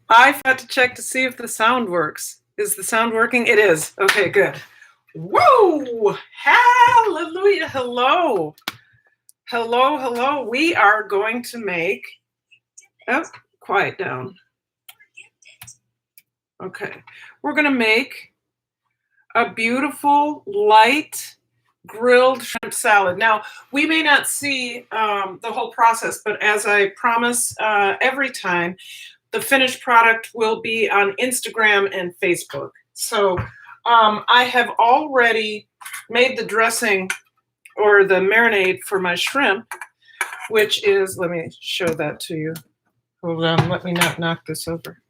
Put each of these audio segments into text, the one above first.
I forgot to check to see if the sound works. Is the sound working? It is. Okay, good. Whoa! Hallelujah. Hello. Hello, hello. We are going to make... Oh, quiet down. Okay. We're going to make a beautiful, light, grilled shrimp salad. Now, we may not see the whole process, but as I promise every time, the finished product will be on Instagram and Facebook. So I have already made the dressing or the marinade for my shrimp, which is, let me show that to you. Hold on, let me not knock this over.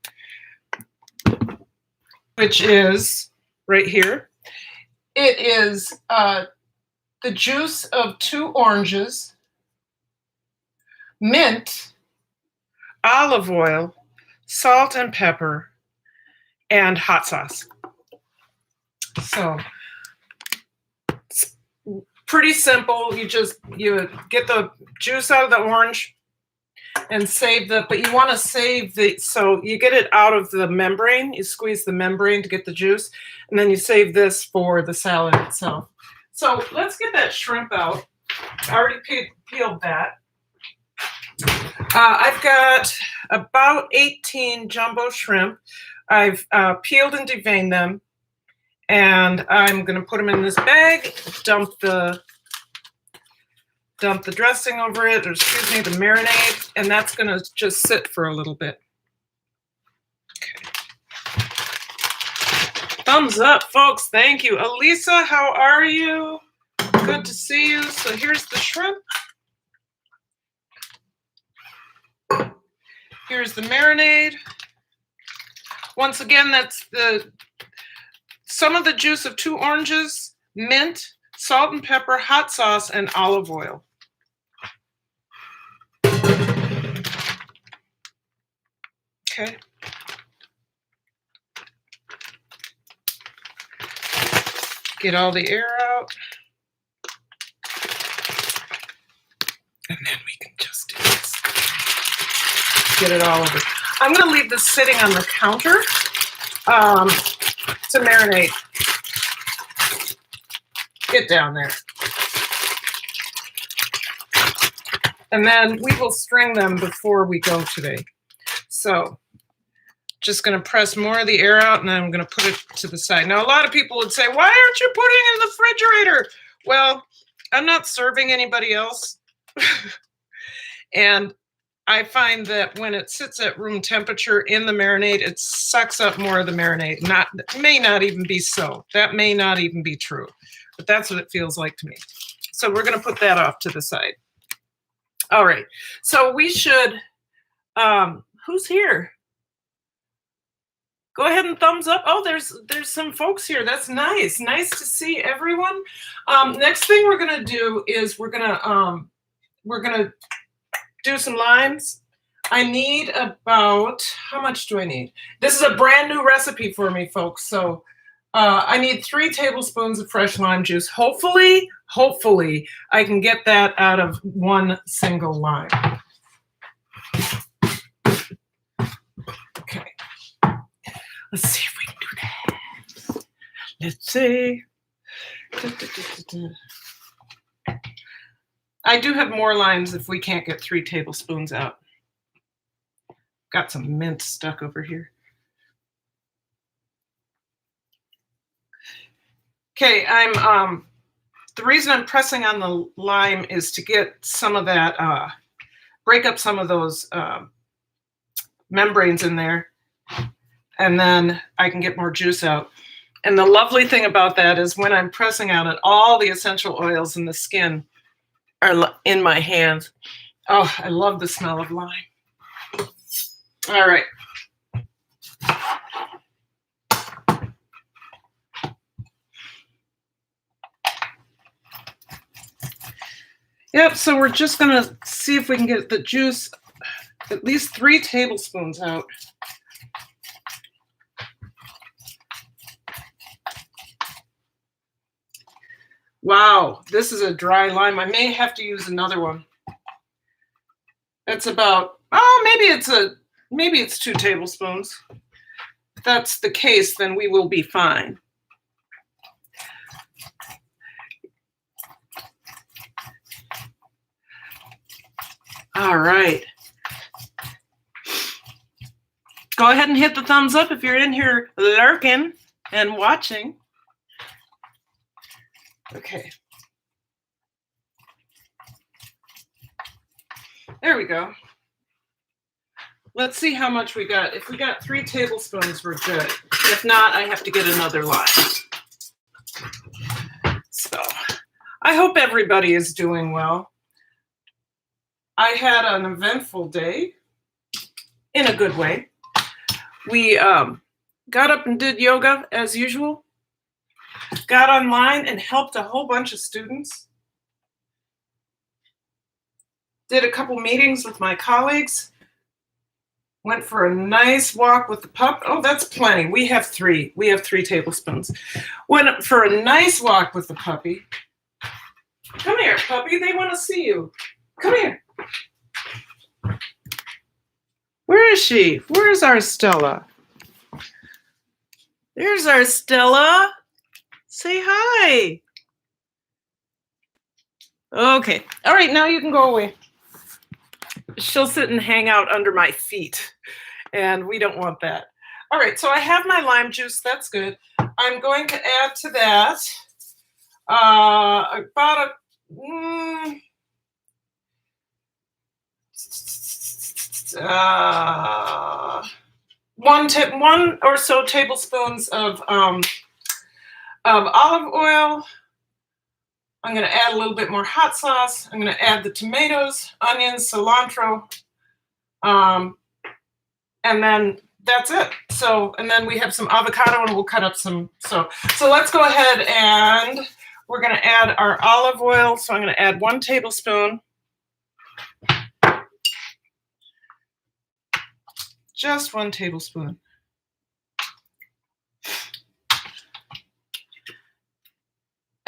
Which is right here. It is the juice of 2 oranges, mint, olive oil, salt and pepper, and hot sauce. So it's pretty simple. You get the juice out of the orange and save but you want to save so you get it out of the membrane. You squeeze the membrane to get the juice, and then you save this for the salad itself. So let's get that shrimp out. I already peeled that. I've got about 18 jumbo shrimp. I've peeled and deveined them, and I'm going to put them in this bag, dump the dressing over it, or excuse me, the marinade, and that's going to just sit for a little bit. Okay. Thumbs up, folks. Thank you. Elisa, how are you? Good to see you. So here's the shrimp. Here's the marinade. Once again, that's some of the juice of 2 oranges, mint, salt and pepper, hot sauce, and olive oil. Okay. Get all the air out. And then we can just do this. Get it all over. I'm going to leave this sitting on the counter to marinate. Get down there. And then we will string them before we go today. So just going to press more of the air out, and then I'm going to put it to the side. Now, a lot of people would say, why aren't you putting it in the refrigerator? Well, I'm not serving anybody else. And I find that when it sits at room temperature in the marinade, it sucks up more of the marinade. May not even be so. That may not even be true. But that's what it feels like to me. So we're going to put that off to the side. All right. So we should... who's here? Go ahead and thumbs up. Oh, there's some folks here. That's nice. Nice to see everyone. Next thing we're gonna do is we're gonna do some limes. I need about, how much do I need? This is a brand new recipe for me, folks. So I need 3 tablespoons of fresh lime juice. Hopefully I can get that out of 1 single lime. Okay. Let's see if we can do that. Let's see. I do have more limes if we can't get 3 tablespoons out. Got some mint stuck over here. Okay, the reason I'm pressing on the lime is to get some of that, break up some of those membranes in there, and then I can get more juice out. And the lovely thing about that is when I'm pressing on it, all the essential oils in the skin are in my hands. Oh, I love the smell of lime. All right. Yep, so we're just gonna see if we can get the juice, at least 3 tablespoons out. Wow, this is a dry lime. I may have to use another one. That's about, maybe it's maybe it's 2 tablespoons. If that's the case, then we will be fine. All right. Go ahead and hit the thumbs up if you're in here lurking and watching. Okay. There we go. Let's see how much we got. If we got 3 tablespoons, we're good. If not, I have to get another line. So I hope everybody is doing well. I had an eventful day in a good way. We got up and did yoga as usual. Got online and helped a whole bunch of students. Did a couple meetings with my colleagues. Went for a nice walk with the pup. Oh, that's plenty. We have 3. We have 3 tablespoons. Went for a nice walk with the puppy. Come here, puppy. They want to see you. Come here. Where is she? Where's our Stella? There's our Stella. Say hi. Okay. All right, now you can go away. She'll sit and hang out under my feet, and we don't want that. All right, so I have my lime juice. That's good. I'm going to add to that about one or so tablespoons of olive oil. I'm going to add a little bit more hot sauce. I'm going to add the tomatoes, onions, cilantro, and then that's it. So, and then we have some avocado, and we'll cut up some. So let's go ahead and we're going to add our olive oil. So I'm going to add 1 tablespoon. Just 1 tablespoon.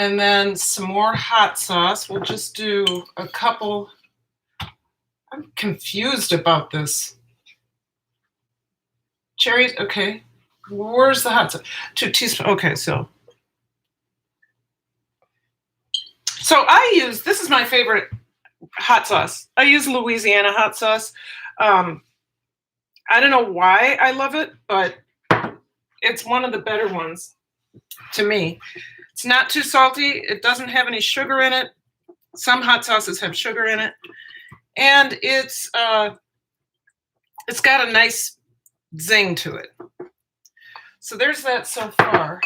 And then some more hot sauce. We'll just do a couple. I'm confused about this. Cherries, okay. Where's the hot sauce? 2 teaspoons. Okay, so I use, this is my favorite hot sauce. I use Louisiana hot sauce. I don't know why I love it, but it's one of the better ones to me. It's not too salty. It doesn't have any sugar in it. Some hot sauces have sugar in it. And it's got a nice zing to it. So there's that so far.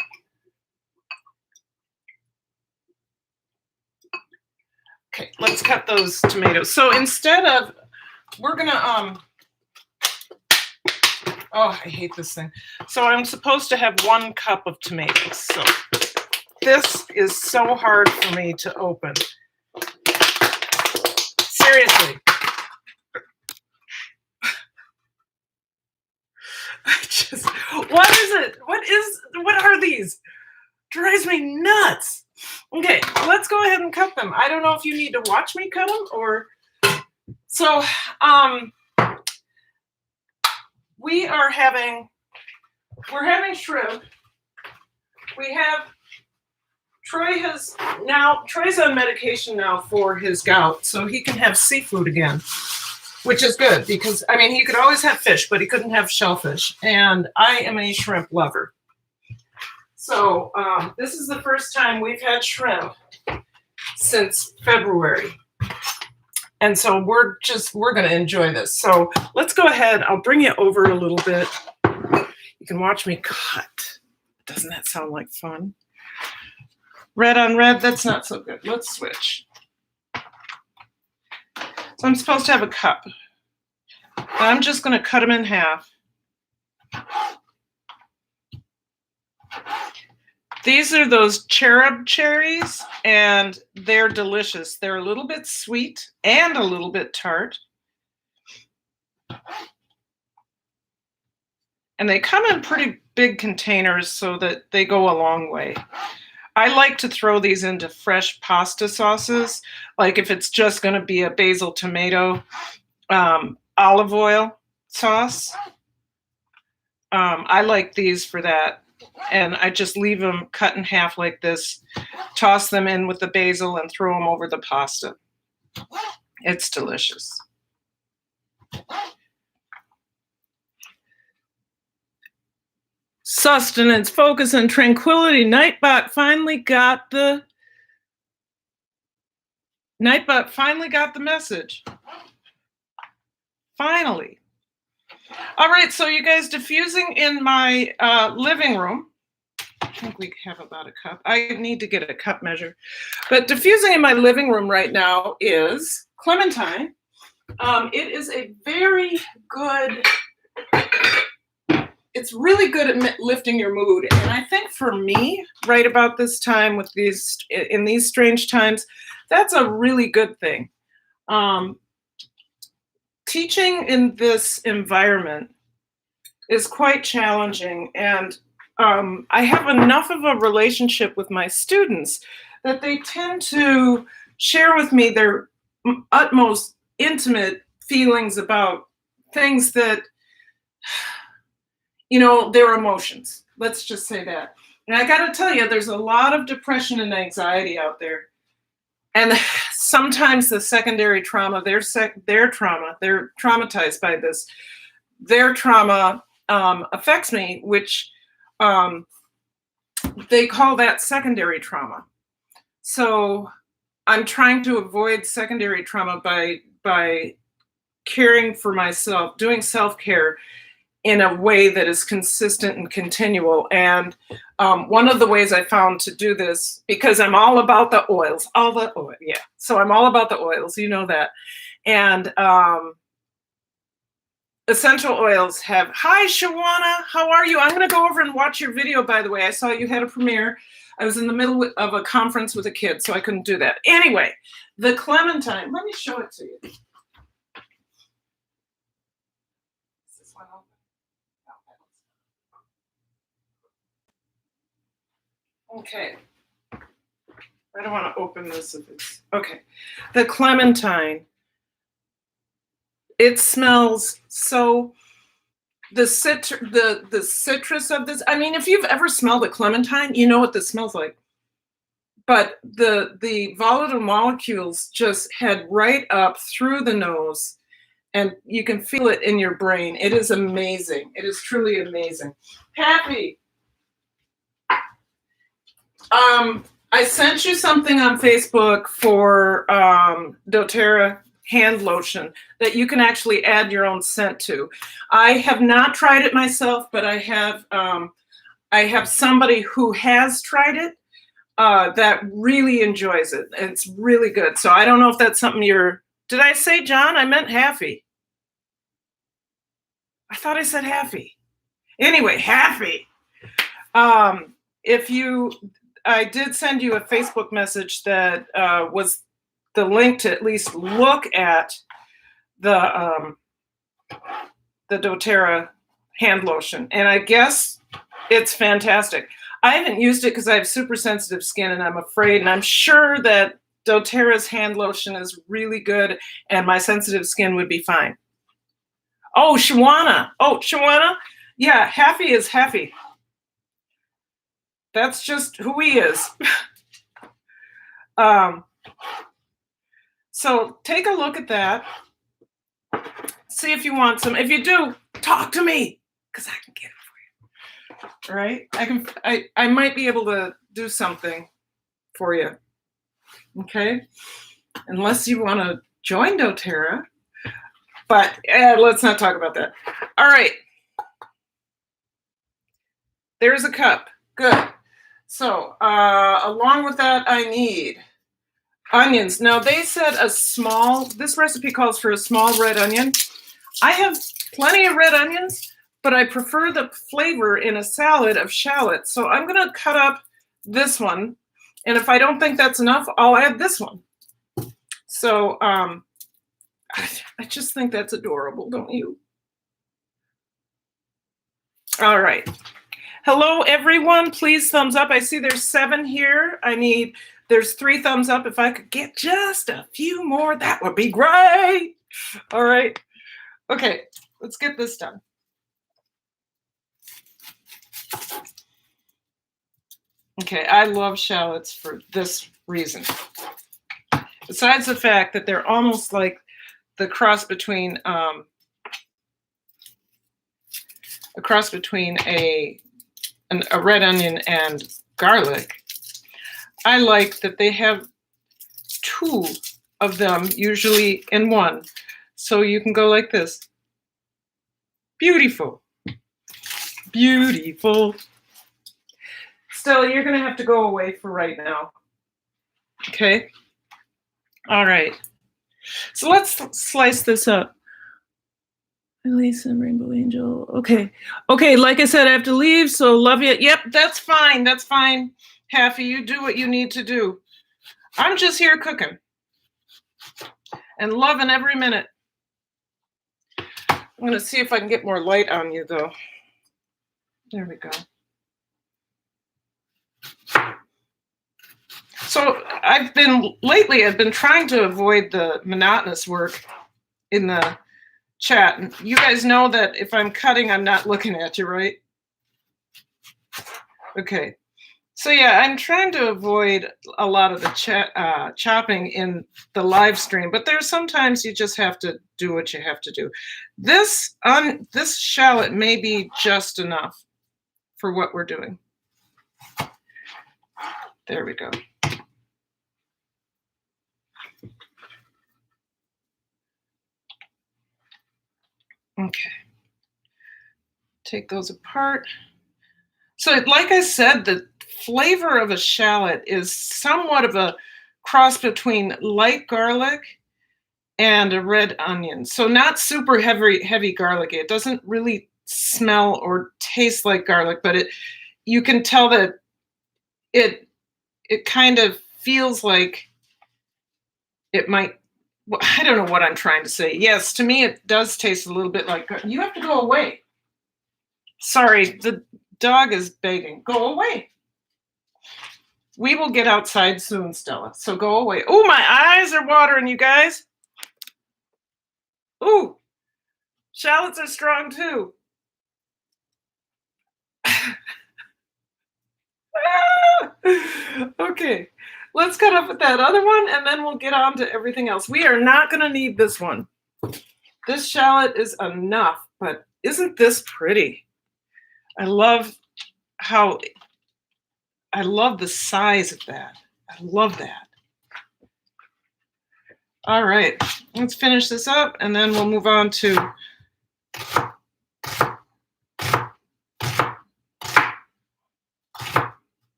Okay, let's cut those tomatoes. So instead of, we're gonna, oh, I hate this thing. So I'm supposed to have 1 cup of tomatoes. So this is so hard for me to open. Seriously. What is it? What are these? Drives me nuts. Okay, let's go ahead and cut them. I don't know if you need to watch me cut them or, so, we're having shrimp. Troy's on medication now for his gout, so he can have seafood again, which is good because, I mean, he could always have fish, but he couldn't have shellfish. And I am a shrimp lover. So this is the first time we've had shrimp since February. And so we're going to enjoy this. So let's go ahead. I'll bring you over a little bit. You can watch me cut. Doesn't that sound like fun? Red on red, that's not so good. Let's switch. So I'm supposed to have a cup. I'm just going to cut them in half. These are those Cherub Cherries, and they're delicious. They're a little bit sweet and a little bit tart. And they come in pretty big containers so that they go a long way. I like to throw these into fresh pasta sauces, like if it's just going to be a basil tomato, olive oil. sauce. I like these for that. And I just leave them cut in half like this, toss them in with the basil and throw them over the pasta. It's delicious. Sustenance, focus, and tranquility. Nightbot finally got the message. Finally. All right, so you guys, diffusing in my living room. I think we have about a cup. I need to get a cup measure. But diffusing in my living room right now is Clementine. It is a very good, it's really good at lifting your mood. And I think for me, right about this time with in these strange times, that's a really good thing. Teaching in this environment is quite challenging, and I have enough of a relationship with my students that they tend to share with me their utmost intimate feelings about things that, you know, their emotions. Let's just say that. And I got to tell you, there's a lot of depression and anxiety out there. And sometimes the secondary trauma, their trauma, they're traumatized by this. Their trauma affects me, which they call that secondary trauma. So I'm trying to avoid secondary trauma by caring for myself, doing self-care in a way that is consistent and continual. And one of the ways I found to do this, because I'm all about the oils, yeah. So I'm all about the oils, you know that. And essential oils have, hi, Shawana, how are you? I'm gonna go over and watch your video, by the way. I saw you had a premiere. I was in the middle of a conference with a kid, so I couldn't do that. Anyway, the Clementine, let me show it to you. Is this one open? Okay. I don't want to open this if it's okay. The Clementine. It smells so the citrus of this. I mean, if you've ever smelled a Clementine, you know what this smells like. But the volatile molecules just head right up through the nose, and you can feel it in your brain. It is amazing. It is truly amazing. Happy. I sent you something on Facebook for dōTERRA hand lotion that you can actually add your own scent to. I have not tried it myself, but I have somebody who has tried it that really enjoys it. It's really good. So I don't know if that's something did I say John? I meant Happy. I thought I said Happy. Anyway, Happy. I did send you a Facebook message that was the link to at least look at the dōTERRA hand lotion. And I guess it's fantastic. I haven't used it because I have super sensitive skin and I'm afraid, and I'm sure that dōTERRA's hand lotion is really good and my sensitive skin would be fine. Oh, Shawana. Oh, Shawana. Yeah, Happy is happy. That's just who he is. So take a look at that. See if you want some. If you do, talk to me, because I can get it for you. All right? I might be able to do something for you. Okay? Unless you want to join dōTERRA. But let's not talk about that. All right. There's a cup. Good. So along with that, I need onions. Now they said this recipe calls for a small red onion. I have plenty of red onions, but I prefer the flavor in a salad of shallots. So I'm gonna cut up this one. And if I don't think that's enough, I'll add this one. So I just think that's adorable, don't you? All right. Hello, everyone. Please thumbs up. I see there's 7 here. There's 3 thumbs up. If I could get just a few more, that would be great. All right. Okay, let's get this done. Okay, I love shallots for this reason. Besides the fact that they're almost like the cross between a red onion and garlic, I like that they have two of them usually in one. So you can go like this. Beautiful. Beautiful. Still, you're going to have to go away for right now. Okay? All right. So let's slice this up. Elisa, Rainbow Angel. Okay. Okay, like I said, I have to leave, so love you. Yep, that's fine. That's fine. Haffy, you do what you need to do. I'm just here cooking and loving every minute. I'm going to see if I can get more light on you, though. There we go. So I've been trying to avoid the monotonous work in the chat. And you guys know that if I'm cutting, I'm not looking at you, right? Okay. So yeah, I'm trying to avoid a lot of the chopping in the live stream, but there's sometimes you just have to do what you have to do. This shallot may be just enough for what we're doing. There we go. Okay. Take those apart. So like I said, the flavor of a shallot is somewhat of a cross between light garlic and a red onion. So not super heavy garlic. It doesn't really smell or taste like garlic, but you can tell that it kind of feels like it might, I don't know what I'm trying to say. Yes, to me it does taste a little bit like, you have to go away. Sorry, the dog is begging. Go away. We will get outside soon, Stella. So go away. Oh, my eyes are watering, you guys. Ooh, shallots are strong too. Okay, let's cut up with that other one and then we'll get on to everything else. We are not going to need this one. This shallot is enough, but isn't this pretty? I love the size of that. I love that. All right, let's finish this up and then we'll move on to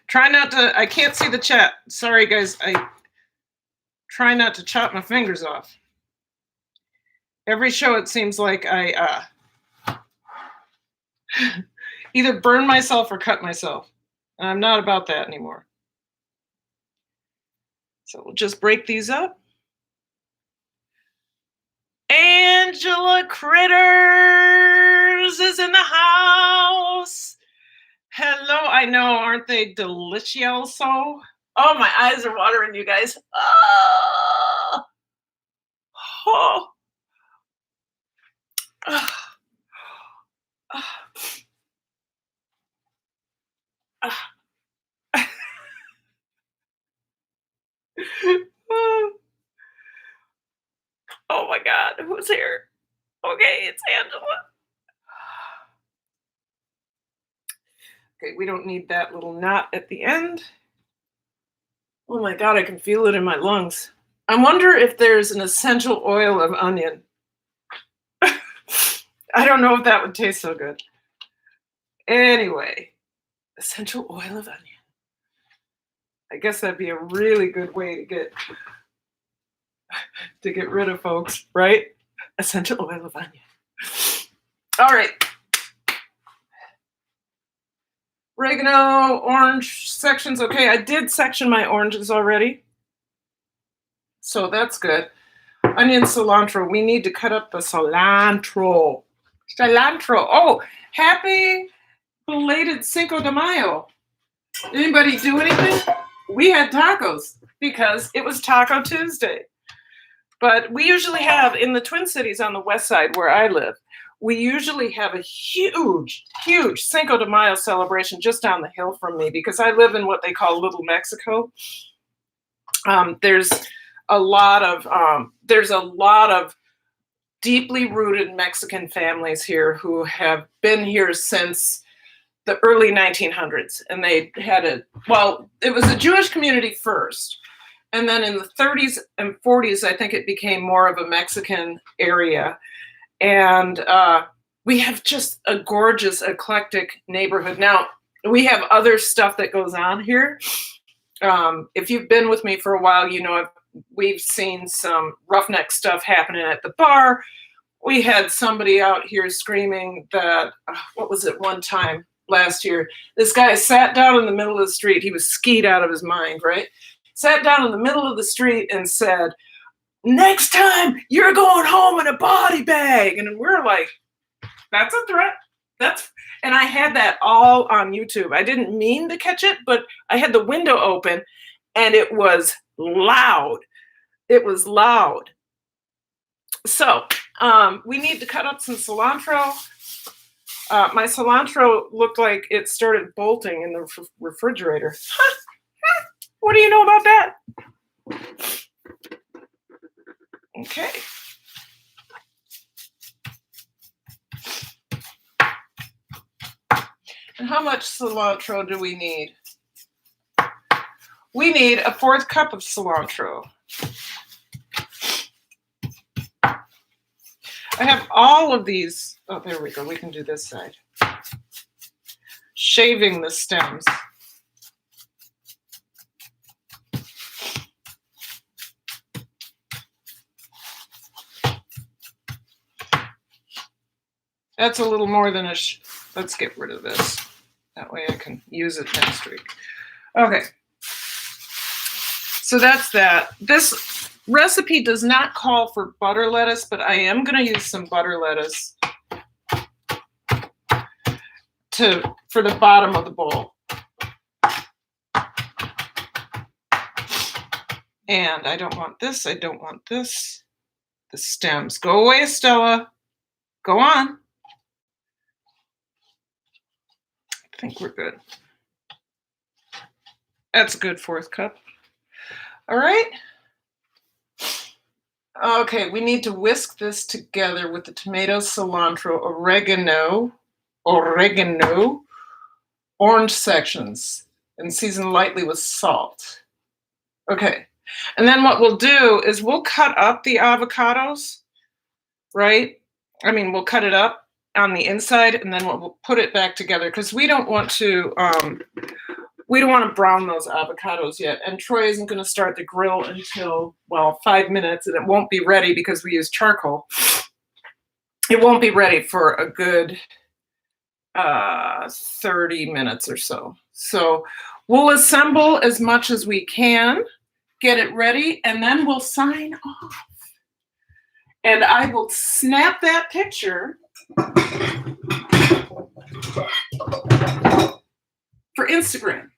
try not to, I can't see the chat. Sorry guys, I try not to chop my fingers off. Every show it seems like I either burn myself or cut myself. And I'm not about that anymore. So we'll just break these up. Angela Critters is in the house. Hello, I know, aren't they delicioso? Oh, my eyes are watering, you guys. Oh. Oh. Oh. Oh. Oh my God, who's here? Okay, it's Angela. Okay, we don't need that little knot at the end. Oh my God, I can feel it in my lungs. I wonder if there's an essential oil of onion. I don't know if that would taste so good. Anyway, essential oil of onion. I guess that'd be a really good way to get rid of folks, right? Essential oil of onion. All right. Oregano, orange sections. Okay, I did section my oranges already. So that's good. Onion, cilantro. We need to cut up the cilantro. Cilantro. Oh, happy belated Cinco de Mayo. Anybody do anything? We had tacos because it was Taco Tuesday. But we usually have, in the Twin Cities on the west side where I live, we usually have a huge, huge Cinco de Mayo celebration just down the hill from me because I live in what they call Little Mexico. There's a lot of deeply rooted Mexican families here who have been here since the early 1900s, and they had it was a Jewish community first, and then in the 30s and 40s, I think it became more of a Mexican area, and we have just a gorgeous, eclectic neighborhood. Now, we have other stuff that goes on here. If you've been with me for a while, you know we've seen some roughneck stuff happening at the bar. We had somebody out here screaming that, what was it, one time last year, this guy sat down in the middle of the street. He was skied out of his mind, right? Sat down in the middle of the street and said, "Next time you're going home in a body bag." And we're like, that's a threat. And I had that all on YouTube. I didn't mean to catch it, but I had the window open and it was loud. It was loud. So we need to cut up some cilantro. My cilantro looked like it started bolting in the refrigerator. What do you know about that? Okay. And how much cilantro do we need? We need a 1/4 cup of cilantro. I have all of these. Oh, there we go. We can do this side. Shaving the stems. That's a little more than let's get rid of this. That way I can use it next week. Okay. So that's that. This recipe does not call for butter lettuce, but I am going to use some butter lettuce for the bottom of the bowl. And I don't want this. I don't want this. The stems. Go away, Stella. Go on. I think we're good. That's a good 1/4 cup. All right. Okay, we need to whisk this together with the tomato, cilantro, oregano, orange sections, and season lightly with salt. Okay. And then what we'll do is we'll cut up the avocados, right? I mean, we'll cut it up on the inside, and then we'll put it back together because we don't want to brown those avocados yet. And Troy isn't going to start the grill until, 5 minutes, and it won't be ready because we use charcoal. It won't be ready for a good 30 minutes or so. So we'll assemble as much as we can, get it ready, and then we'll sign off. And I will snap that picture for Instagram.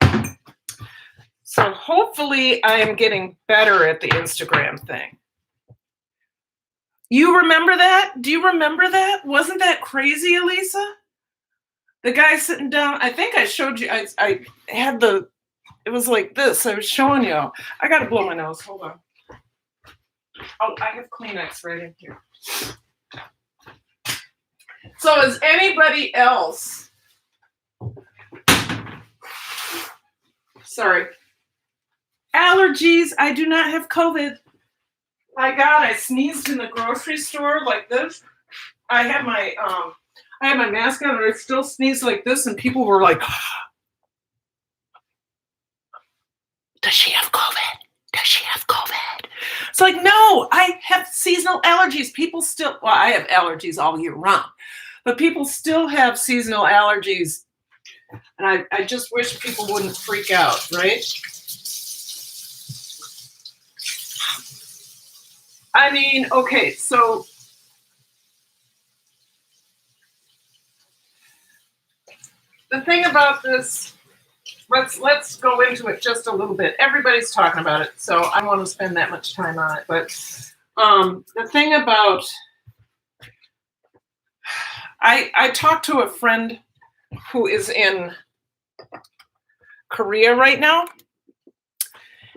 So hopefully I am getting better at the Instagram thing. You remember that? Do you remember that? Wasn't that crazy, Elisa? The guy sitting down, I think I showed you, I had it was like this. I was showing you. I got to blow my nose. Hold on. Oh, I have Kleenex right in here. So is anybody else, sorry, allergies? I do not have COVID. My God, I sneezed in the grocery store like this. I had my mask on and I still sneezed like this, and people were like, does she have COVID? Does she have COVID? It's like, no, I have seasonal allergies. People still, I have allergies all year round, but people still have seasonal allergies. And I just wish people wouldn't freak out, right? I mean, okay, so the thing about this, let's go into it just a little bit. Everybody's talking about it, so I don't want to spend that much time on it. But The thing about, I talked to a friend who is in Korea right now,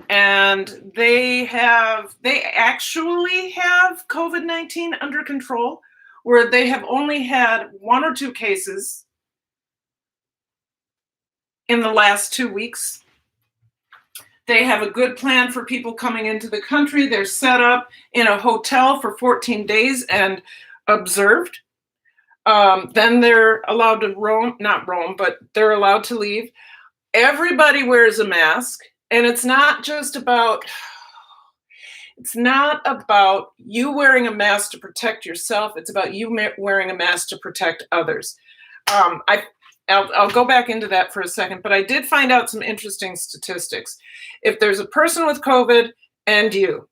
and they actually have COVID-19 under control, where they have only had 1 or 2 cases in the last 2 weeks. They have a good plan for people coming into the country. They're set up in a hotel for 14 days and observed. Then they're allowed to not roam, but they're allowed to leave. Everybody wears a mask, and it's not about you wearing a mask to protect yourself. It's about you wearing a mask to protect others. I'll go back into that for a second, but I did find out some interesting statistics. If there's a person with COVID and you,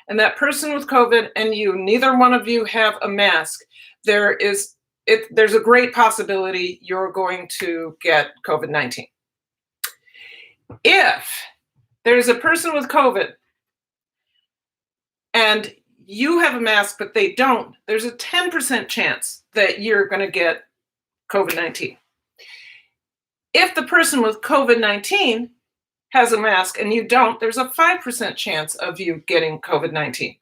and that person with COVID and you, neither one of you have a mask, there's a great possibility you're going to get COVID-19. If there's a person with COVID and you have a mask but they don't, there's a 10% chance that you're going to get COVID-19. If the person with COVID-19 has a mask and you don't, there's a 5% chance of you getting COVID-19.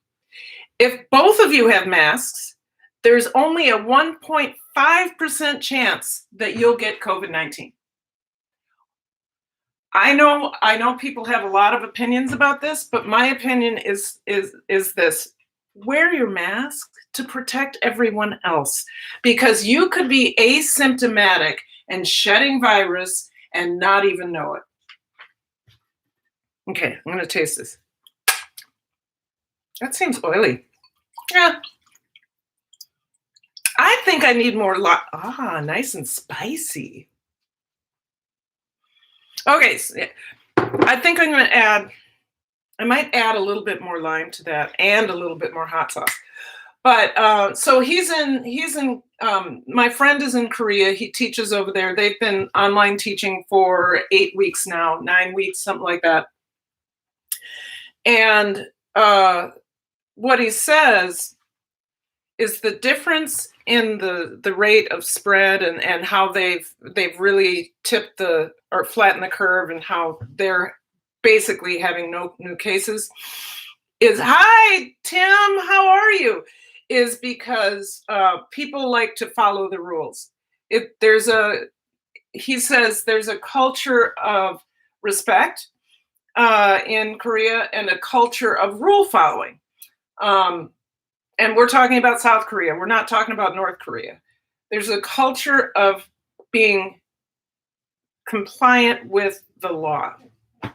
If both of you have masks, there's only a 1.5% chance that you'll get COVID-19. I know people have a lot of opinions about this, but my opinion is this: wear your mask to protect everyone else, because you could be asymptomatic and shedding virus and not even know it. Okay, I'm going to taste this. That seems oily. Yeah. I think I need more nice and spicy. Okay, so I think I'm going to I might add a little bit more lime to that and a little bit more hot sauce. But so my friend is in Korea. He teaches over there. They've been online teaching for 8 weeks now, 9 weeks, something like that. And what he says is the difference in the rate of spread and how they've really tipped or flattened the curve, and how they're basically having no new cases is, hi, Tim, how are you? Is because people like to follow the rules. He says there's a culture of respect in Korea and a culture of rule following. And we're talking about South Korea. We're not talking about North Korea. There's a culture of being compliant with the law. I'm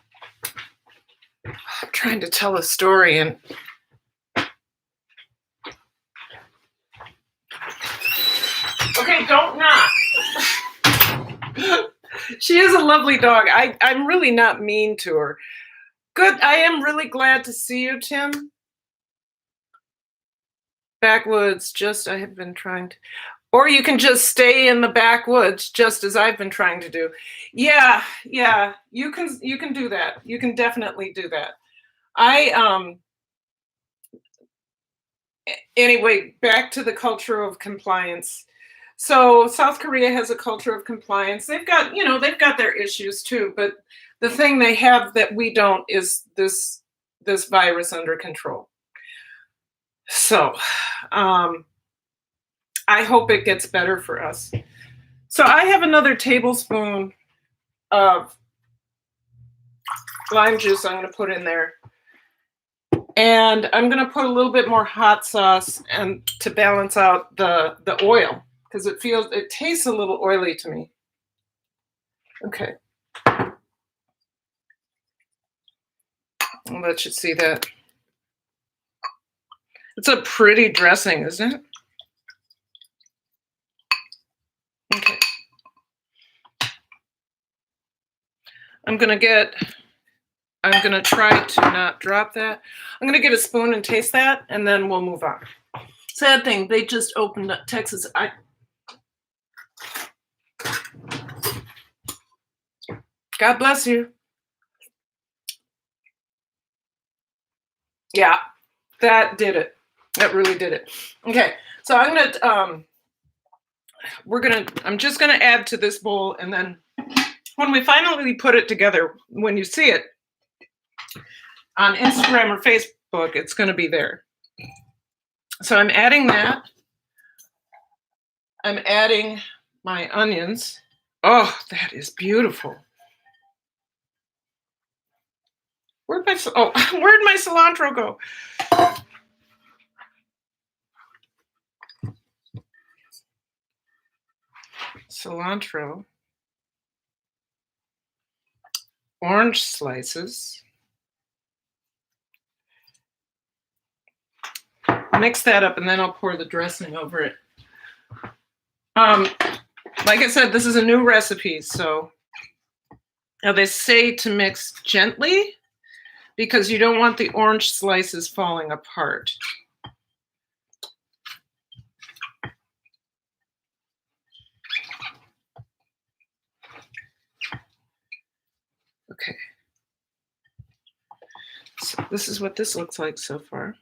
trying to tell a story and okay, don't knock. She is a lovely dog. I'm really not mean to her. Good. I am really glad to see you, Tim. Backwoods, I have been trying to, or you can just stay in the backwoods, just as I've been trying to do. Yeah, you can do that. You can definitely do that. Anyway, back to the culture of compliance. So South Korea has a culture of compliance. They've got their issues too, but the thing they have that we don't is this virus under control. So I hope it gets better for us. So I have another tablespoon of lime juice I'm going to put in there. And I'm going to put a little bit more hot sauce and to balance out the oil, because it tastes a little oily to me. Okay. I'll let you see that. It's a pretty dressing, isn't it? Okay. I'm going to try to not drop that. I'm going to get a spoon and taste that, and then we'll move on. Sad thing, they just opened up Texas. God bless you. Yeah, That did it. That really did it. Okay, so I'm just gonna add to this bowl, and then when we finally put it together, when you see it on Instagram or Facebook, it's gonna be there. So I'm adding that. I'm adding my onions. Oh, that is beautiful. Where'd my cilantro go? Cilantro. Orange slices. Mix that up, and then I'll pour the dressing over it. Like I said, this is a new recipe, so now they say to mix gently because you don't want the orange slices falling apart. Okay. So this is what this looks like so far.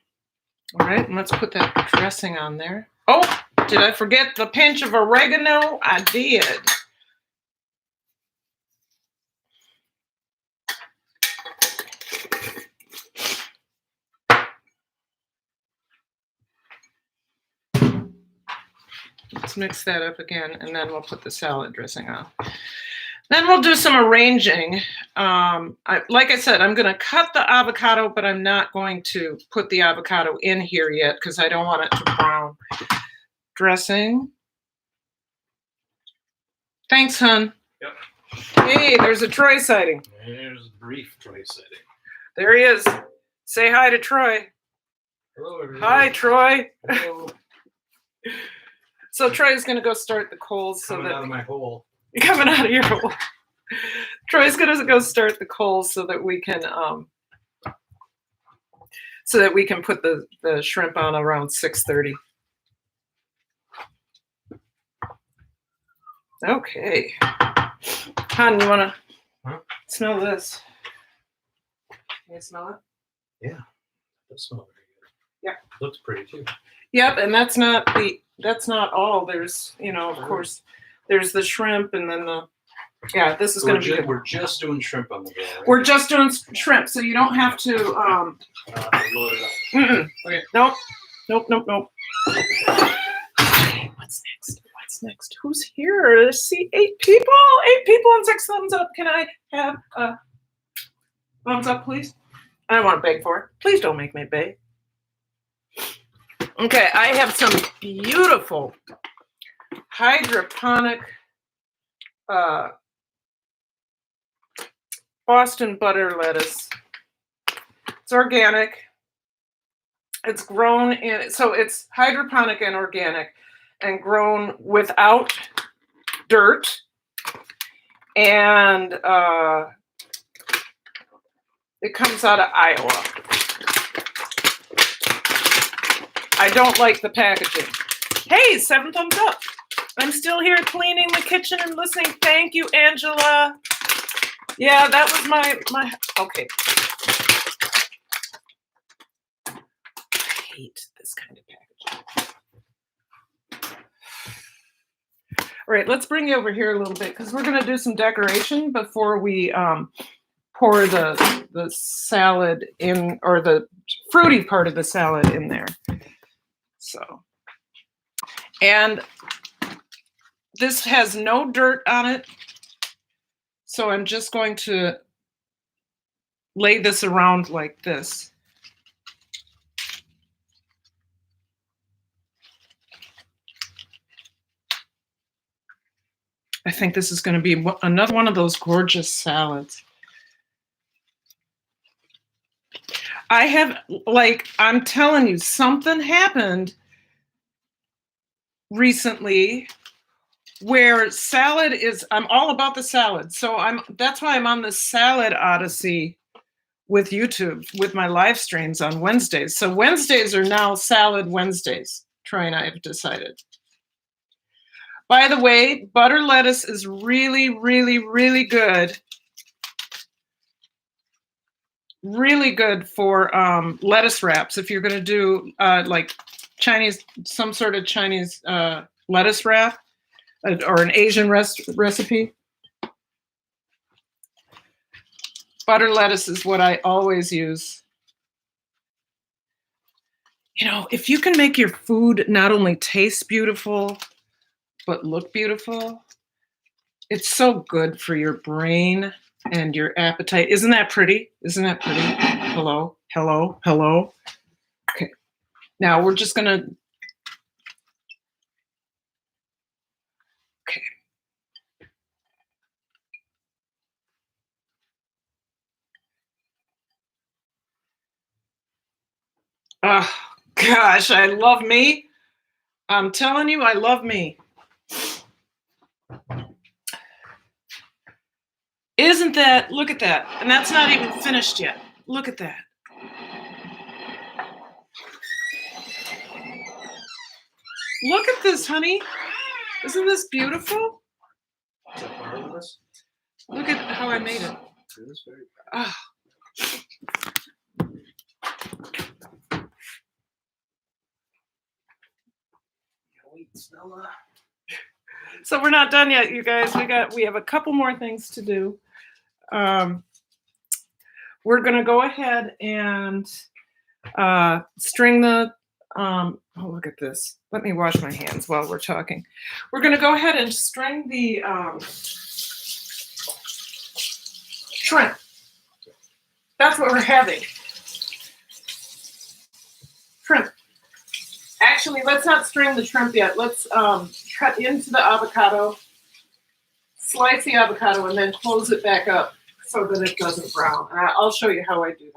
All right, and let's put that dressing on there. Oh, did I forget the pinch of oregano? I did. Let's mix that up again, and then we'll put the salad dressing on. Then we'll do some arranging. Like I said, I'm going to cut the avocado, but I'm not going to put the avocado in here yet because I don't want it to brown. Dressing. Thanks, hun. Yep. Hey, there's a Troy sighting. There's a brief Troy sighting. There he is. Say hi to Troy. Hello, everyone. Hi, Troy. Hello. So Troy's going to go start the coals. Coming out of my hole. Coming out of your hole. Troy's going to go start the coals so that we can put the shrimp on around 6:30. Okay. Hon, you want to smell this? Can you smell it? Yeah, it does smell very good. Yeah. Looks pretty too. Yep, and that's not all. There's, of course, there's the shrimp, and then this is going to be good. We're just doing shrimp on the grill, right? We're just doing shrimp, so you don't have to load it up. Okay. Nope. Okay, what's next? Who's here? I see 8 people and 6 thumbs up. Can I have a thumbs up, please? I don't want to beg for it. Please don't make me beg. Okay, I have some beautiful hydroponic Boston butter lettuce. It's organic. It's grown so it's hydroponic and organic and grown without dirt. And it comes out of Iowa. I don't like the packaging. Hey, 7 thumbs up. I'm still here cleaning the kitchen and listening. Thank you, Angela. Yeah, that was my okay. I hate this kind of packaging. All right, let's bring you over here a little bit because we're going to do some decoration before we pour the salad in, or the fruity part of the salad in there. So, and this has no dirt on it. So I'm just going to lay this around like this. I think this is going to be another one of those gorgeous salads. I have, I'm telling you, something happened recently where salad is, I'm all about the salad. So that's why I'm on the salad Odyssey with YouTube, with my live streams on Wednesdays. So Wednesdays are now Salad Wednesdays, Troy and I have decided. By the way, butter lettuce is really, really, really good really good for lettuce wraps. If you're going to do like Chinese, some sort of Chinese lettuce wrap or an Asian recipe. Butter lettuce is what I always use. You know, if you can make your food not only taste beautiful, but look beautiful, it's so good for your brain and your appetite. Isn't that pretty? Isn't that pretty? Hello, hello, hello. Okay. Now we're just gonna, okay. Oh, gosh, I love me. I'm telling you, I love me. Isn't that, look at that. And that's not even finished yet. Look at that. Look at this, honey. Isn't this beautiful? Is that part of this? Look at how I made it. It is very Oh. So we're not done yet, you guys. We have a couple more things to do. We're gonna go ahead and string the oh, look at this. Let me wash my hands while we're talking. We're gonna go ahead and string the shrimp. That's what we're having. Shrimp. Actually, let's not string the shrimp yet. Let's cut into the avocado, slice the avocado, and then close it back up so that it doesn't brown. And I'll show you how I do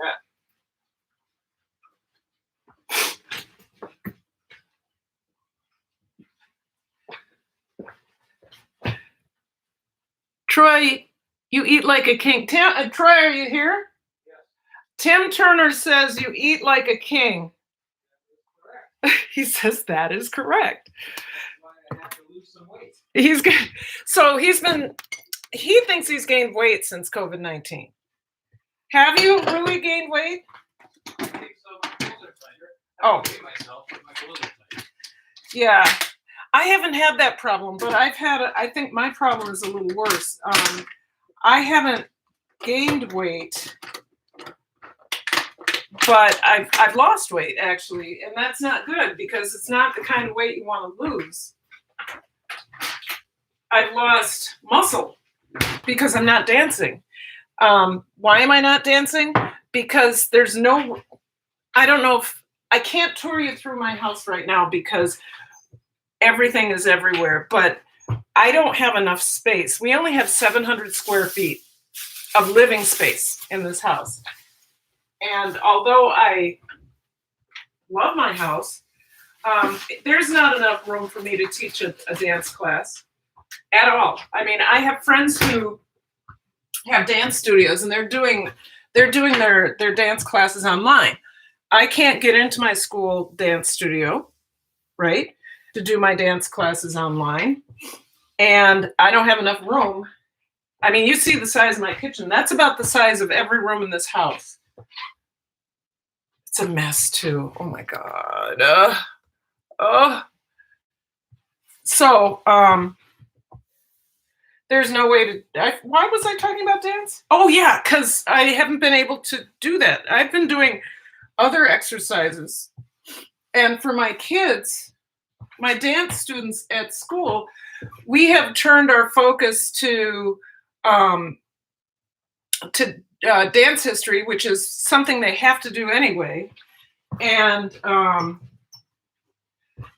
that. Troy, you eat like a king. Troy, are you here? Yes. Tim Turner says you eat like a king. He says that is correct. I have to lose some weight. He's good. So he thinks he's gained weight since COVID-19. Have you really gained weight? I think so. My clothes are tighter. Oh. I weigh myself, but my clothes are tighter. Yeah. I haven't had that problem, but I think my problem is a little worse. I haven't gained weight, but I've lost weight actually, and that's not good because it's not the kind of weight you want to lose. I've lost muscle because I'm not dancing. Why am I not dancing? Because I don't know if I can't tour you through my house right now because everything is everywhere, but I don't have enough space. We only have 700 square feet of living space in this house. And although I love my house, there's not enough room for me to teach a dance class at all. I mean, I have friends who have dance studios and they're doing their dance classes online. I can't get into my school dance studio, right, to do my dance classes online. And I don't have enough room. I mean, you see the size of my kitchen. That's about the size of every room in this house. It's a mess too. Oh my God. So, there's no way to, why was I talking about dance? Oh yeah, because I haven't been able to do that. I've been doing other exercises. And for my kids, my dance students at school, we have turned our focus to dance history, which is something they have to do anyway, and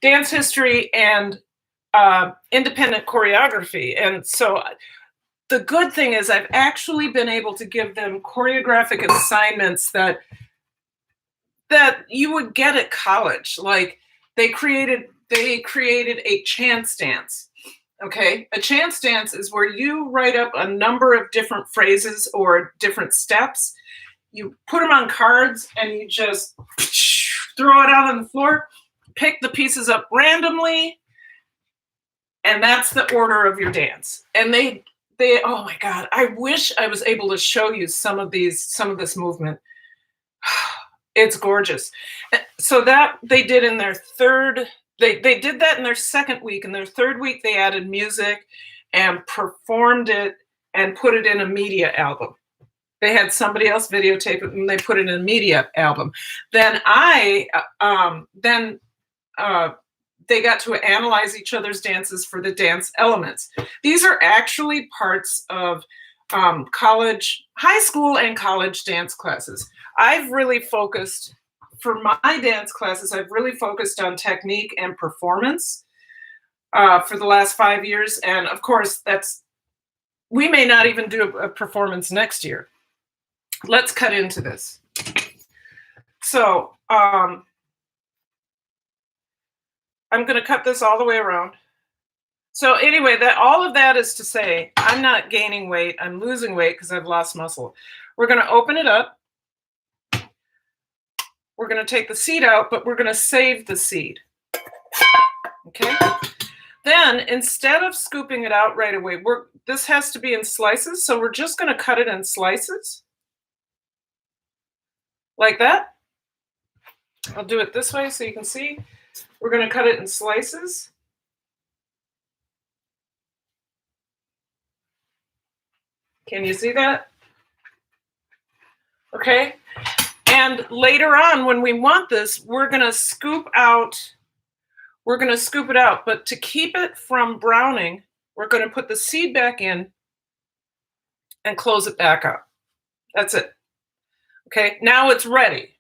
dance history and independent choreography. And so the good thing is I've actually been able to give them choreographic assignments that you would get at college. Like they created a chance dance. Okay, a chance dance is where you write up a number of different phrases or different steps. You put them on cards and you just throw it out on the floor, pick the pieces up randomly, and that's the order of your dance. And they oh my God, I wish I was able to show you some of this movement. It's gorgeous. So that they did in their third, they did that in their second week. In their third week, they added music and performed it and put it in a media album. They had somebody else videotape it and they put it in a media album. Then they got to analyze each other's dances for the dance elements. These are actually parts of high school and college dance classes. I've really focused, for my dance classes, I've really focused on technique and performance for the last 5 years. And of course, we may not even do a performance next year. Let's cut into this. So I'm going to cut this all the way around. So anyway, all of that is to say, I'm not gaining weight. I'm losing weight because I've lost muscle. We're going to open it up. We're going to take the seed out, but we're going to save the seed. Okay? Then, instead of scooping it out right away, this has to be in slices, so we're just going to cut it in slices. Like that. I'll do it this way so you can see. We're going to cut it in slices. Can you see that? Okay. And later on, when we want this, we're going to scoop out. We're going to scoop it out. But to keep it from browning, we're going to put the seed back in and close it back up. That's it. Okay. Now it's ready.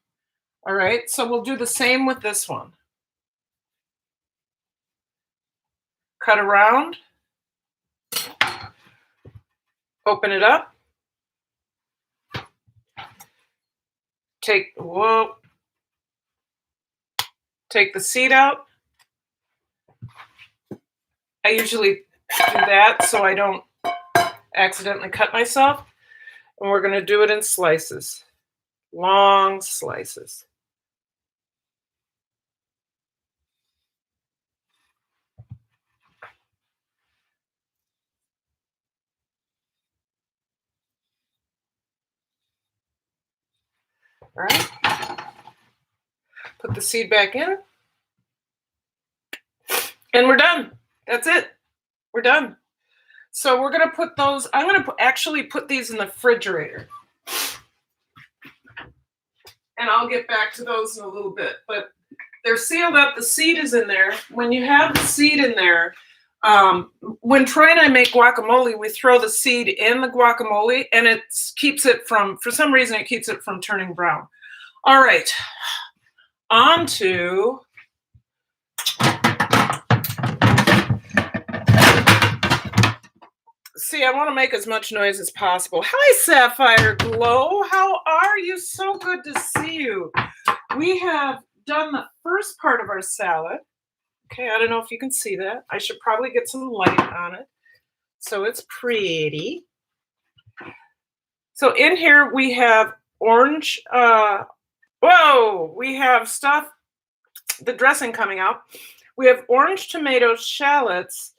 All right. So we'll do the same with this one. Cut around. Open it up. Take the seed out. I usually do that so I don't accidentally cut myself. And we're going to do it in slices, long slices. All right. Put the seed back in. And we're done. That's it. We're done. So we're going to put those, I'm going to actually put these in the refrigerator. And I'll get back to those in a little bit. But they're sealed up. The seed is in there. When you have the seed in there, when Troy and I make guacamole, we throw the seed in the guacamole and it keeps it from, for some reason, it keeps it from turning brown. All right. On to see, I want to make as much noise as possible. Hi, Sapphire Glow. How are you? So good to see you. We have done the first part of our salad. Okay, I don't know if you can see that. I should probably get some light on it so it's pretty. So in here we have orange. We have stuff, the dressing coming out. We have orange tomatoes, shallots,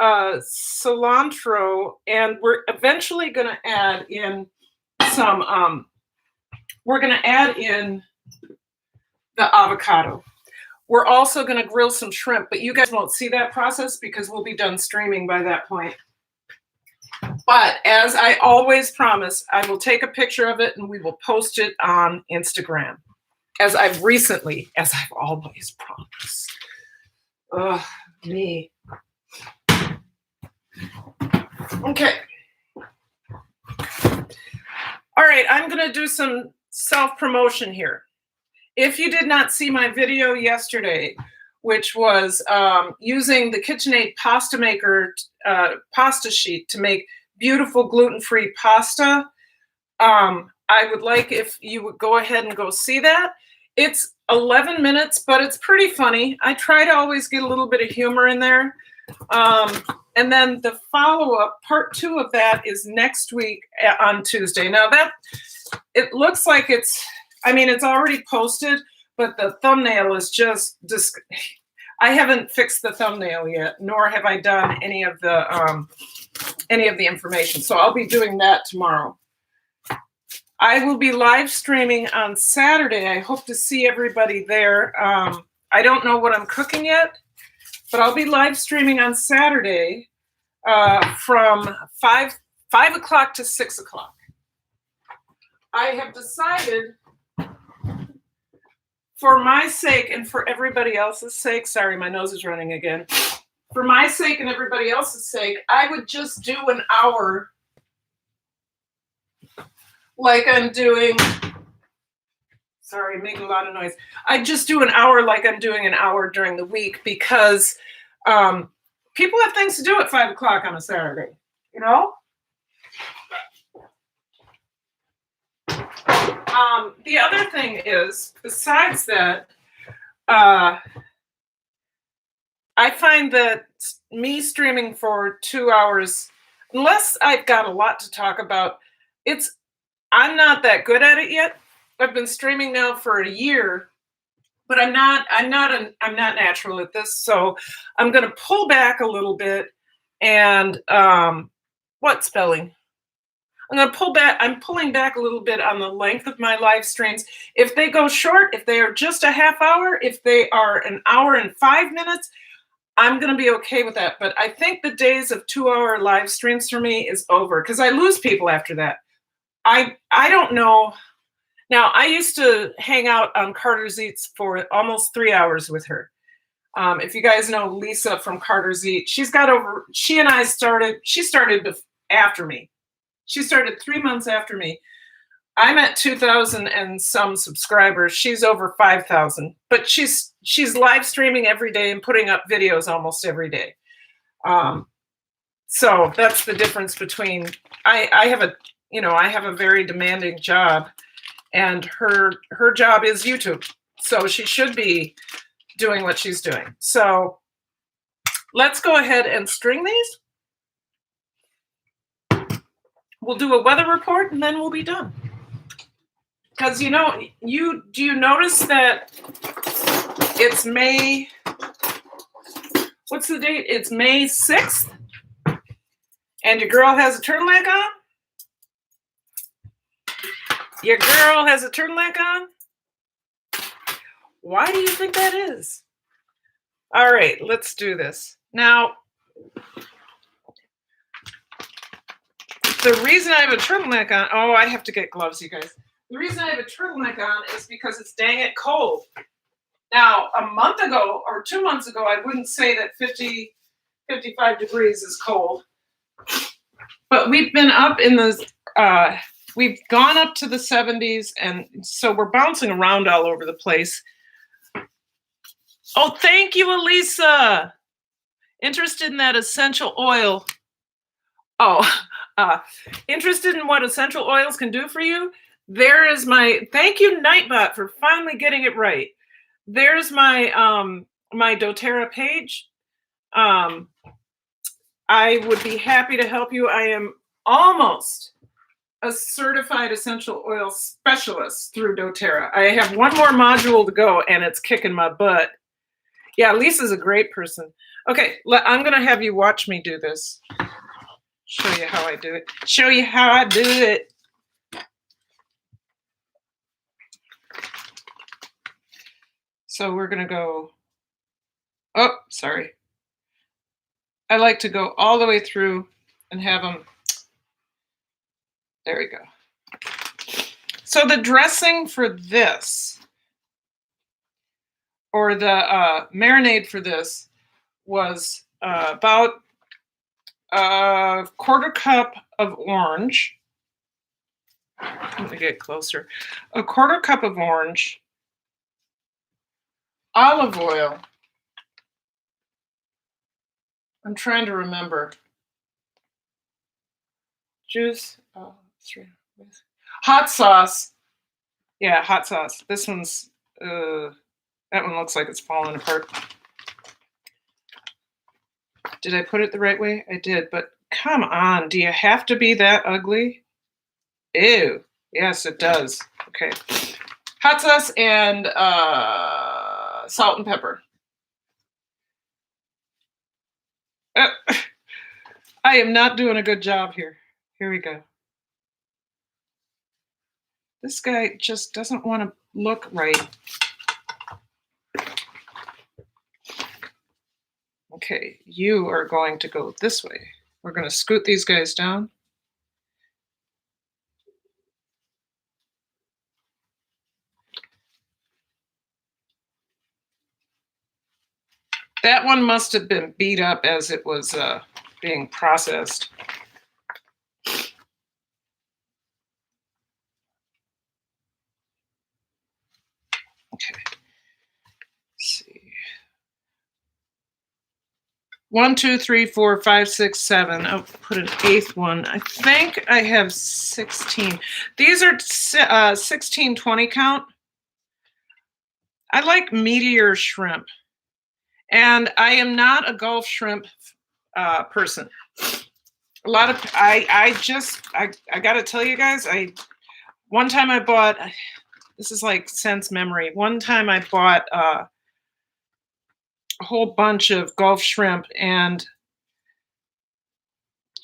cilantro, and we're eventually going to add in some, we're going to add in the avocado. We're also going to grill some shrimp, but you guys won't see that process because we'll be done streaming by that point. But as I always promise, I will take a picture of it and we will post it on Instagram. As I've always promised. Ugh, me. Okay. All right, I'm going to do some self-promotion here. If you did not see my video yesterday, which was using the KitchenAid pasta maker pasta sheet to make beautiful gluten-free pasta, I would like if you would go ahead and go see that. It's 11 minutes, but it's pretty funny. I try to always get a little bit of humor in there. And then the follow-up, part 2 of that is next week on Tuesday. Now it looks like it's already posted, but the thumbnail is just I haven't fixed the thumbnail yet, nor have I done any of the information. So I'll be doing that tomorrow. I will be live streaming on Saturday. I hope to see everybody there. I don't know what I'm cooking yet, but I'll be live streaming on Saturday from 5 o'clock to 6 o'clock. I have decided, for my sake and for everybody else's sake, sorry, my nose is running again. For my sake and everybody else's sake, I would just do an hour like I'm doing. Sorry, making a lot of noise. I just do an hour like I'm doing an hour during the week because people have things to do at 5 o'clock on a Saturday, you know? The other thing is, besides that, I find that me streaming for 2 hours, unless I've got a lot to talk about, I'm not that good at it yet. I've been streaming now for a year, but I'm not natural at this. So I'm going to pull back a little bit and what spelling? I'm going to pull back. I'm pulling back a little bit on the length of my live streams. If they go short, if they are just a half hour, if they are an hour and 5 minutes, I'm going to be okay with that. But I think the days of 2-hour live streams for me is over because I lose people after that. I don't know. Now, I used to hang out on Carter's Eats for almost 3 hours with her. If you guys know Lisa from Carter's Eats, she started after me. She started 3 months after me. I'm at 2,000 and some subscribers. She's over 5,000, but she's live streaming every day and putting up videos almost every day. So that's the difference between I have a very demanding job, and her job is YouTube. So she should be doing what she's doing. So let's go ahead and string these. We'll do a weather report and then we'll be done. Because do you notice that it's May, what's the date? It's May 6th. And your girl has a turtleneck on? Your girl has a turtleneck on? Why do you think that is? All right, let's do this. Now, the reason I have a turtleneck on, I have to get gloves, you guys. The reason I have a turtleneck on is because it's dang it cold. Now, a month ago or 2 months ago, I wouldn't say that 55 degrees is cold. But we've been up in the, we've gone up to the 70s, and so we're bouncing around all over the place. Oh, thank you, Elisa. Interested in that essential oil. Interested in what essential oils can do for you? There is thank you, Nightbot, for finally getting it right. There's my my dōTERRA page. I would be happy to help you. I am almost a certified essential oil specialist through dōTERRA. I have one more module to go, and it's kicking my butt. Yeah, Lisa's a great person. Okay, I'm going to have you watch me do this. Show you how I do it. Show you how I do it. So we're going to go, oh, sorry. I like to go all the way through and have them, there we go. So the dressing for this, or the marinade for this, was about a 1/4 cup of orange. Let me get closer. A 1/4 cup of orange, olive oil. I'm trying to remember. Juice. Hot sauce. Yeah, hot sauce. This one's, that one looks like it's falling apart. Did I put it the right way? I did, but come on. Do you have to be that ugly? Ew. Yes, it does. Okay. Hot sauce and salt and pepper. I am not doing a good job here. Here we go. This guy just doesn't want to look right. Okay, you are going to go this way. We're going to scoot these guys down. That one must have been beat up as it was being processed. Okay. Let's see. 1, 2, 3, 4, 5, 6, 7. I'll put an 8th one. I think I have 16. These are 16, 20 count. I like meatier shrimp. And I am not a Gulf shrimp person. A lot of, I got to tell you guys, one time I bought, this is like sense memory. One time I bought a whole bunch of Gulf shrimp and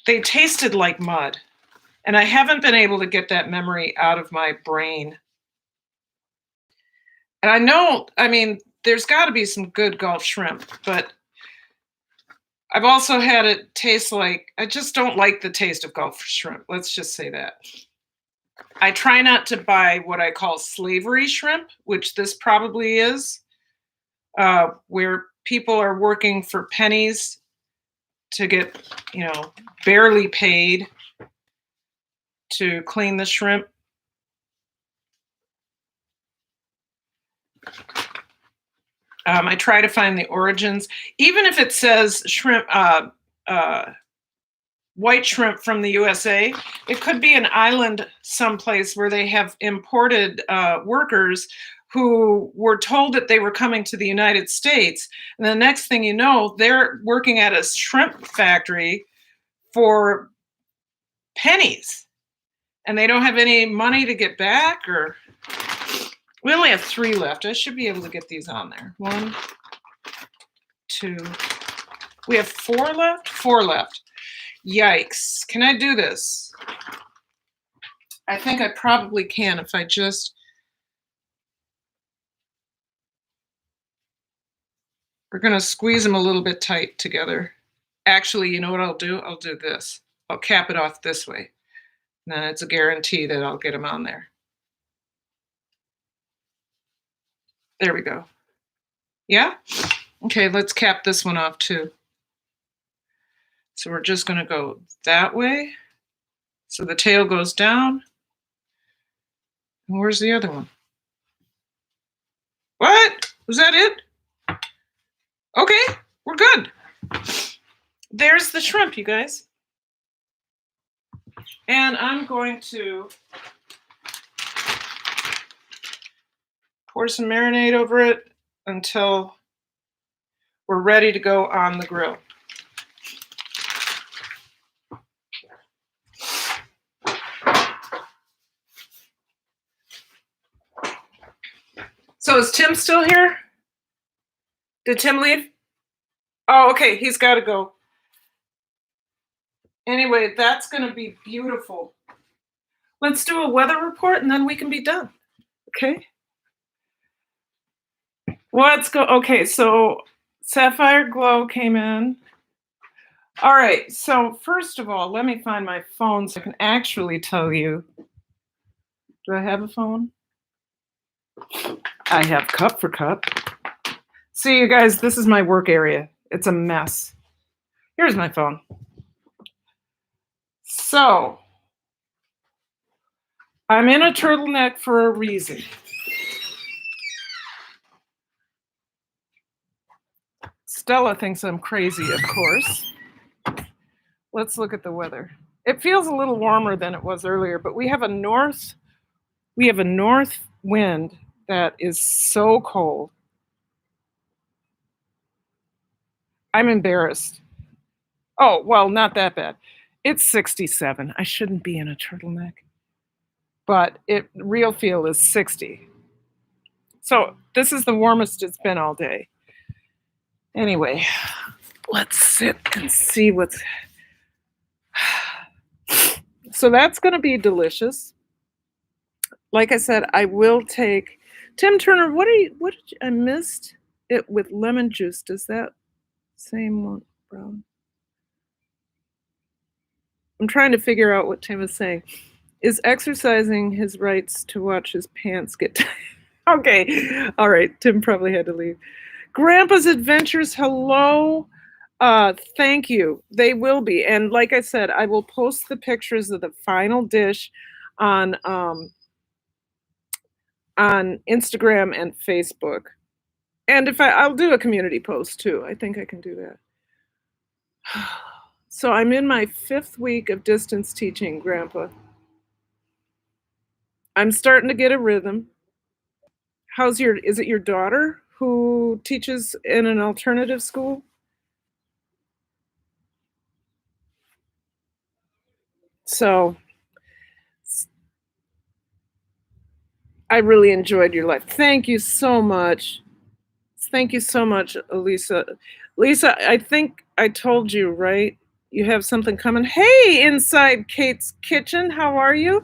they tasted like mud. And I haven't been able to get that memory out of my brain. And I know, I mean, there's got to be some good Gulf shrimp, but I've also had it taste like, I just don't like the taste of Gulf shrimp. Let's just say that. I try not to buy what I call slavery shrimp, which this probably is, where people are working for pennies to get, barely paid to clean the shrimp. I try to find the origins, even if it says shrimp, white shrimp from the USA. It could be an island someplace where they have imported workers who were told that they were coming to the United States. And the next thing you know, they're working at a shrimp factory for pennies. And they don't have any money to get back, or we only have 3 left. I should be able to get these on there. 1, 2. We have 4 left? 4 left. Yikes. Can I do this? I think I probably can if I just... We're going to squeeze them a little bit tight together. Actually, you know what I'll do? I'll do this. I'll cap it off this way. And then it's a guarantee that I'll get them on there. There we go. Yeah? Okay, let's cap this one off too. So we're just going to go that way. So the tail goes down. And where's the other one? What? Was that it? Okay, we're good. There's the shrimp, you guys. And I'm going to pour some marinade over it until we're ready to go on the grill. So is Tim still here? Did Tim leave? Oh, okay, he's got to go. Anyway, that's going to be beautiful. Let's do a weather report and then we can be done. Okay? Let's go. Okay, so Sapphire Glow came in. All right, so first of all, let me find my phone so I can actually tell you. Do I have a phone? I have Cup for Cup. See, you guys, this is my work area. It's a mess. Here's my phone. So, I'm in a turtleneck for a reason. Stella thinks I'm crazy, of course. Let's look at the weather. It feels a little warmer than it was earlier, but we have a north wind that is so cold. I'm embarrassed. Oh, well, not that bad. It's 67. I shouldn't be in a turtleneck. But real feel is 60. So this is the warmest it's been all day. Anyway, let's sit and see what's... So that's going to be delicious. like I said, I will take Tim Turner. What did I missed it with lemon juice? Does that same one brown? I'm trying to figure out what Tim is saying. Is exercising his rights to watch his pants get tight. Okay. All right. Tim probably had to leave. Grandpa's Adventures. Hello. Thank you. They will be. And like I said, I will post the pictures of the final dish on Instagram and Facebook. And if I'll do a community post too. I think I can do that. So I'm in my 5th week of distance teaching, Grandpa. I'm starting to get a rhythm. Is it your daughter who teaches in an alternative school? So I really enjoyed your life. Thank you so much. Thank you so much, Elisa. Lisa, I think I told you, right? You have something coming. Hey, inside Kate's kitchen. How are you?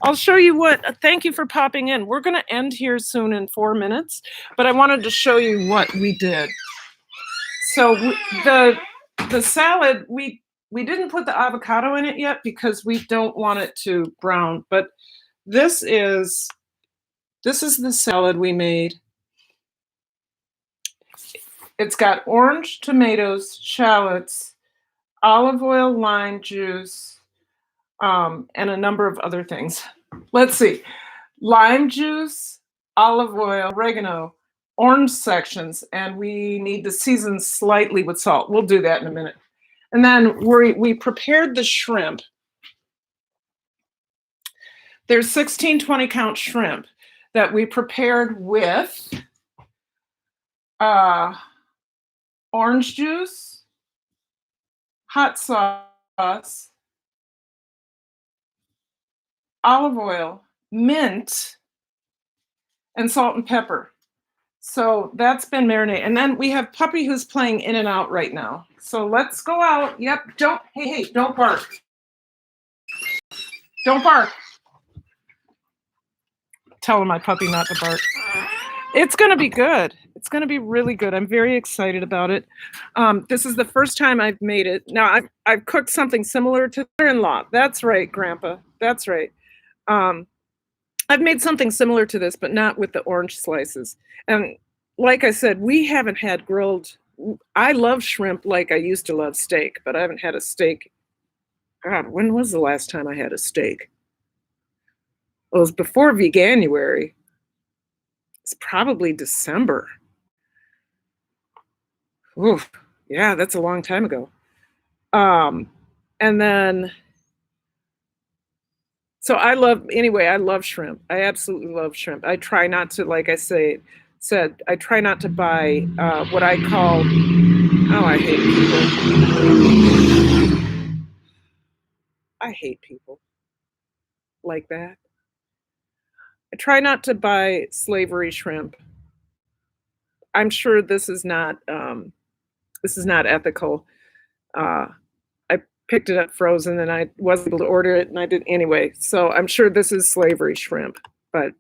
I'll show you what. Thank you for popping in. We're going to end here soon in 4 minutes, but I wanted to show you what we did. So the salad, we didn't put the avocado in it yet because we don't want it to brown, but this is the salad we made. It's got orange, tomatoes, shallots, olive oil, lime juice, and a number of other things. Let's see. Lime juice, olive oil, oregano, orange sections, and we need to season slightly with salt. We'll do that in a minute. And then we prepared the shrimp. There's 16 20-count shrimp that we prepared with orange juice, hot sauce, olive oil, mint, and salt and pepper. So that's been marinated. And then we have Puppy who's playing in and out right now. So let's go out. Yep. Hey, don't bark. Don't bark. Telling my puppy not to bark. It's going to be good. It's going to be really good. I'm very excited about it. This is the first time I've made it. Now, I've cooked something similar to mother-in-law. That's right, Grandpa. That's right. I've made something similar to this, but not with the orange slices. And like I said, we haven't had grilled. I love shrimp like I used to love steak, but I haven't had a steak. God, when was the last time I had a steak? It was before Veganuary. It's probably December. Oof, yeah, that's a long time ago. And then, so I love shrimp. I absolutely love shrimp. I try not to, like I said, I try not to buy what I call, I hate people. I hate people like that. I try not to buy slavery shrimp. I'm sure this is not ethical. I picked it up frozen and I wasn't able to order it and I did anyway. So I'm sure this is slavery shrimp, but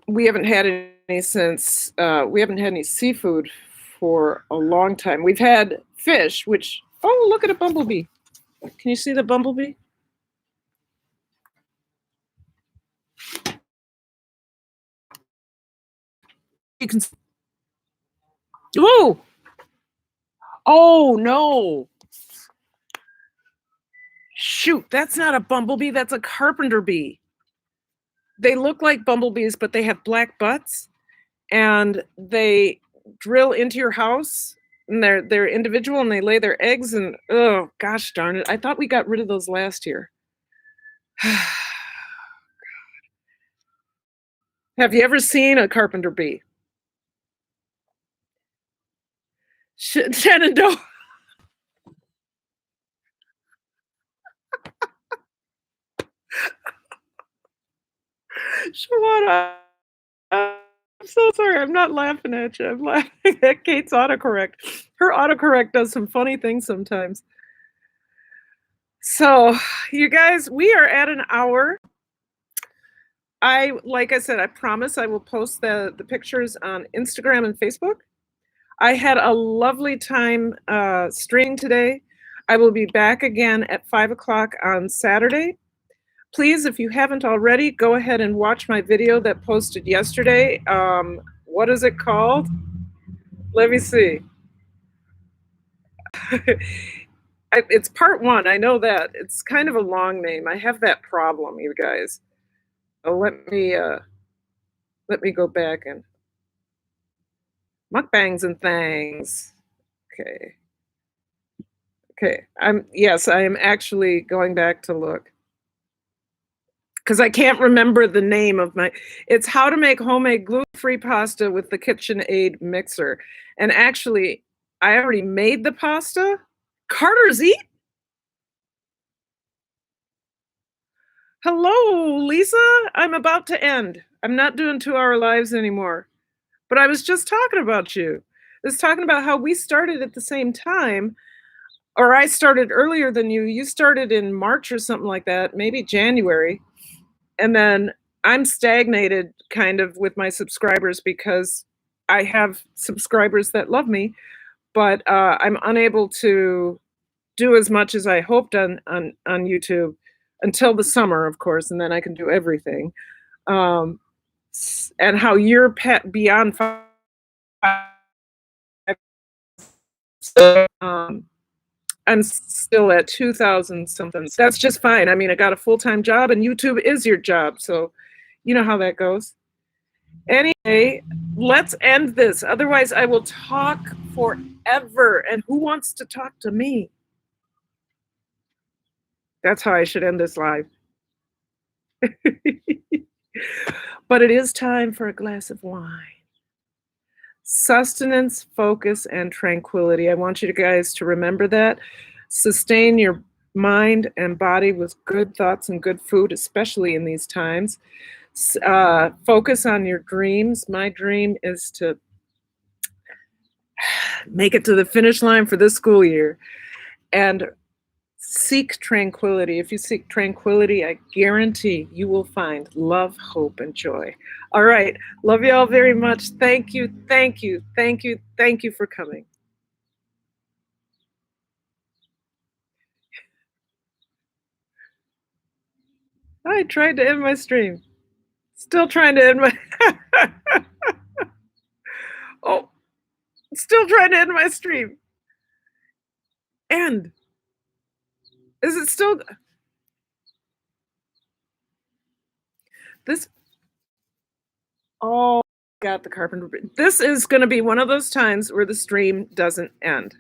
we haven't had any since we haven't had any seafood for a long time. We've had fish, which, oh, look at a bumblebee. Can you see the bumblebee? You can. Whoa! Oh no! Shoot, that's not a bumblebee. That's a carpenter bee. They look like bumblebees, but they have black butts, and they drill into your house. And they're individual, and they lay their eggs. And oh gosh darn it! I thought we got rid of those last year. Have you ever seen a carpenter bee? Shenandoah. Shawana, I'm so sorry. I'm not laughing at you. I'm laughing at Kate's autocorrect. Her autocorrect does some funny things sometimes. So, you guys, we are at an hour. like I said, I promise I will post the pictures on Instagram and Facebook. I had a lovely time streaming today. I will be back again at 5 o'clock on Saturday. Please, if you haven't already, go ahead and watch my video that posted yesterday. What is it called? Let me see. It's part 1. I know that. It's kind of a long name. I have that problem, you guys. Oh, let me go back and mukbangs and things. Okay. Okay. I am actually going back to look. Because I can't remember the name of it's how to make homemade gluten-free pasta with the KitchenAid mixer. And actually, I already made the pasta. Carter's Eat? Hello, Lisa. I'm about to end. I'm not doing 2-hour lives anymore. But I was just talking about you. I was talking about how we started at the same time, or I started earlier than you. You started in March or something like that, maybe January. And then I'm stagnated kind of with my subscribers because I have subscribers that love me, but I'm unable to do as much as I hoped on YouTube until the summer, of course, and then I can do everything. And how you're beyond 5. I'm still at 2,000 something. That's just fine. I mean, I got a full-time job and YouTube is your job. So you know how that goes. Anyway, let's end this. Otherwise, I will talk forever. And who wants to talk to me? That's how I should end this live. But it is time for a glass of wine. Sustenance, focus, and tranquility. I want you guys to remember that. Sustain your mind and body with good thoughts and good food, especially in these times. Focus on your dreams. My dream is to make it to the finish line for this school year. And seek tranquility. If you seek tranquility, I guarantee you will find love, hope, and joy. All right. Love you all very much. Thank you. Thank you. Thank you. Thank you for coming. I tried to end my stream. Still trying to end my... Oh, still trying to end my stream. End. Is it still... This... Oh, got the carpenter. This is going to be one of those times where the stream doesn't end.